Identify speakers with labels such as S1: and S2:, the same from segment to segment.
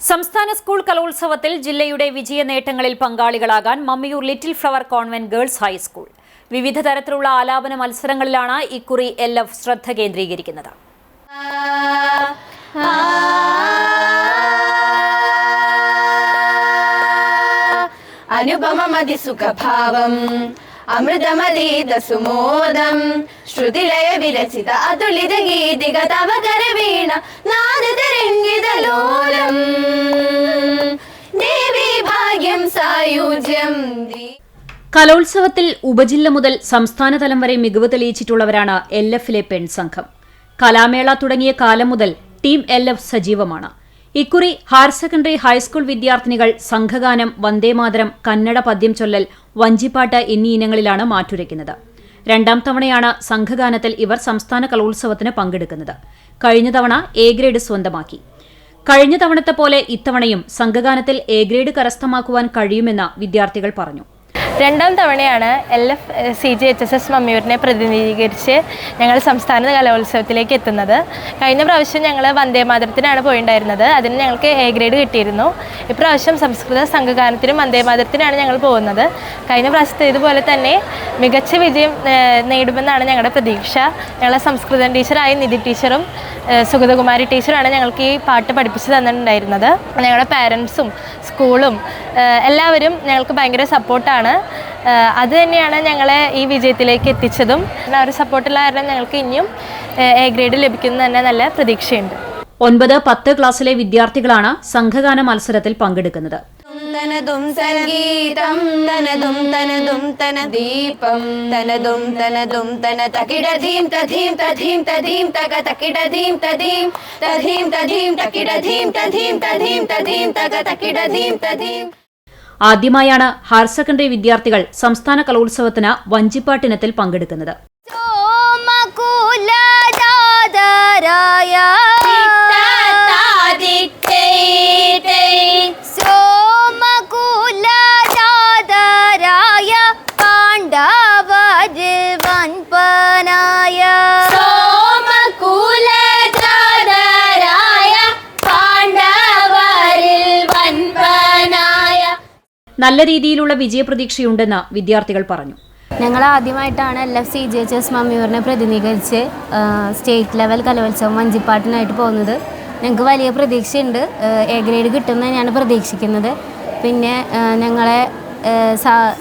S1: സംസ്ഥാന സ്കൂൾ കലോത്സവത്തിൽ ജില്ലയുടെ വിജയ നേട്ടങ്ങളിൽ പങ്കാളികളാകാൻ Mammiyur little flower convent girls high school. വിവിധ തരത്തിലുള്ള ആലാപന മത്സരങ്ങളിലാണ് ഇക്കുറി LF ശ്രദ്ധ കേന്ദ്രീകരിക്കുന്നത്.
S2: അനുപമമതി സുഖഭാവം അമൃതമതീത സുമോദം ശ്രുതിലയ വിരചിത അതുലിത ഗീതിക തവ കരവീണ നാദതരംഗിതലോലം ദേവി ഭാഗ്യം സായുജ്യം.
S1: കലോത്സവത്തിൽ ഉപജില്ല മുതൽ സംസ്ഥാനതലം വരെ മികവ് തെളിയിച്ചിട്ടുള്ളവരാണ് LFലെ പെൺസംഘം. കലാമേള തുടങ്ങിയ കാലം മുതൽ ടീം LF സജീവമാണ്. ഇക്കുറി ഹയർ സെക്കൻഡറി ഹൈസ്കൂൾ വിദ്യാർത്ഥിനികൾ സംഘഗാനം, വന്ദേമാതരം, കന്നഡ പദ്യം ചൊല്ലൽ, വഞ്ചിപ്പാട്ട് എന്നീ ഇനങ്ങളിലാണ് മാറ്റുരയ്ക്കുന്നത്. രണ്ടാം തവണയാണ് സംഘഗാനത്തിൽ ഇവർ സംസ്ഥാന കലോത്സവത്തിന് പങ്കെടുക്കുന്നത്. കഴിഞ്ഞ തവണ A ഗ്രേഡ് സ്വന്തമാക്കി. കഴിഞ്ഞ തവണത്തെ പോലെ ഇത്തവണയും സംഘഗാനത്തിൽ A ഗ്രേഡ് കരസ്ഥമാക്കുവാൻ കഴിയുമെന്ന് വിദ്യാർത്ഥികൾ പറഞ്ഞു.
S2: രണ്ടാം തവണയാണ് LF CGHSS മമ്മിയൂരിനെ പ്രതിനിധീകരിച്ച് ഞങ്ങൾ സംസ്ഥാന കലോത്സവത്തിലേക്ക് എത്തുന്നത്. കഴിഞ്ഞ പ്രാവശ്യം ഞങ്ങൾ വന്ദേമാതരത്തിനാണ് പോയിട്ടുണ്ടായിരുന്നത്. അതിന് ഞങ്ങൾക്ക് A ഗ്രേഡ് കിട്ടിയിരുന്നു. ഇപ്രാവശ്യം സംസ്കൃത സംഘഗാനത്തിനും വന്ദേമാതരത്തിനാണ് ഞങ്ങൾ പോകുന്നത്. കഴിഞ്ഞ പ്രാവശ്യത്തെ ഇതുപോലെ തന്നെ മികച്ച വിജയം നേടുമെന്നാണ് ഞങ്ങളുടെ പ്രതീക്ഷ. ഞങ്ങളെ സംസ്കൃതം ടീച്ചറായ നിധി ടീച്ചറും സുഗതകുമാരി ടീച്ചറാണ് ഞങ്ങൾക്ക് ഈ പാട്ട് പഠിപ്പിച്ച് തന്നിട്ടുണ്ടായിരുന്നത്. ഞങ്ങളുടെ പാരൻസും സ്കൂളും എല്ലാവരും ഞങ്ങൾക്ക് ഭയങ്കര സപ്പോർട്ടാണ്. അത് തന്നെയാണ് ഞങ്ങളെ ഈ വിജയത്തിലേക്ക് എത്തിച്ചതും. ഒരു സപ്പോർട്ടുള്ള കാരണം ഞങ്ങൾക്ക് ഇനിയും A ഗ്രേഡ് ലഭിക്കുന്ന തന്നെ നല്ല പ്രതീക്ഷയുണ്ട്.
S1: 9, 10 ക്ലാസ്സിലെ വിദ്യാർത്ഥികളാണ് സംഘഗാന മത്സരത്തിൽ പങ്കെടുക്കുന്നത്.
S2: തനതും സംഗീതം തനതും തനതും തനദീപം തനതും തനതും തന തകിടധീം തധീം തധീം തധീം തക തകിടധീം തധീം തധീം തധീം തകിടധീം തധീം തധീം തധീം തക തകിടധീം തധീം.
S1: ആദ്യമായാണ് ഹയർ സെക്കൻഡറി വിദ്യാർത്ഥികൾ സംസ്ഥാന കലോത്സവത്തിന് വഞ്ചിപ്പാട്ടിനത്തിൽ പങ്കെടുക്കുന്നത്. നല്ല രീതിയിലുള്ള വിജയപ്രതീക്ഷയുണ്ടെന്ന് വിദ്യാർത്ഥികൾ പറഞ്ഞു.
S3: ഞങ്ങൾ ആദ്യമായിട്ടാണ് LF CGHS മമ്മിയൂരിനെ പ്രതിനിധീകരിച്ച് സ്റ്റേറ്റ് ലെവൽ കലോത്സവം വഞ്ചിപ്പാട്ടിനായിട്ട് പോകുന്നത്. ഞങ്ങൾക്ക് വലിയ പ്രതീക്ഷയുണ്ട്. A ഗ്രേഡ് കിട്ടുമെന്ന് തന്നെയാണ് പ്രതീക്ഷിക്കുന്നത്. പിന്നെ ഞങ്ങളെ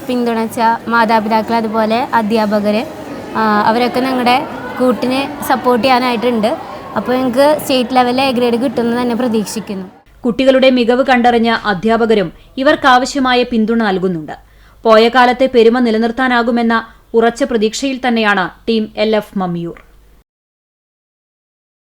S3: പിന്തുണച്ച മാതാപിതാക്കൾ, അതുപോലെ അധ്യാപകർ, അവരൊക്കെ ഞങ്ങളുടെ കൂട്ടിന് സപ്പോർട്ട് ചെയ്യാനായിട്ടുണ്ട്. അപ്പോൾ ഞങ്ങൾക്ക് സ്റ്റേറ്റ് ലെവലിൽ A ഗ്രേഡ് കിട്ടുമെന്ന് തന്നെ പ്രതീക്ഷിക്കുന്നു.
S1: കുട്ടികളുടെ മികവ് കണ്ടറിഞ്ഞ അധ്യാപകരും ഇവർക്കാവശ്യമായ പിന്തുണ നൽകുന്നുണ്ട്. പോയ കാലത്തെ പെരുമ നിലനിർത്താനാകുമെന്ന ഉറച്ച പ്രതീക്ഷയിൽ തന്നെയാണ് ടീം LF മമ്മിയൂർ.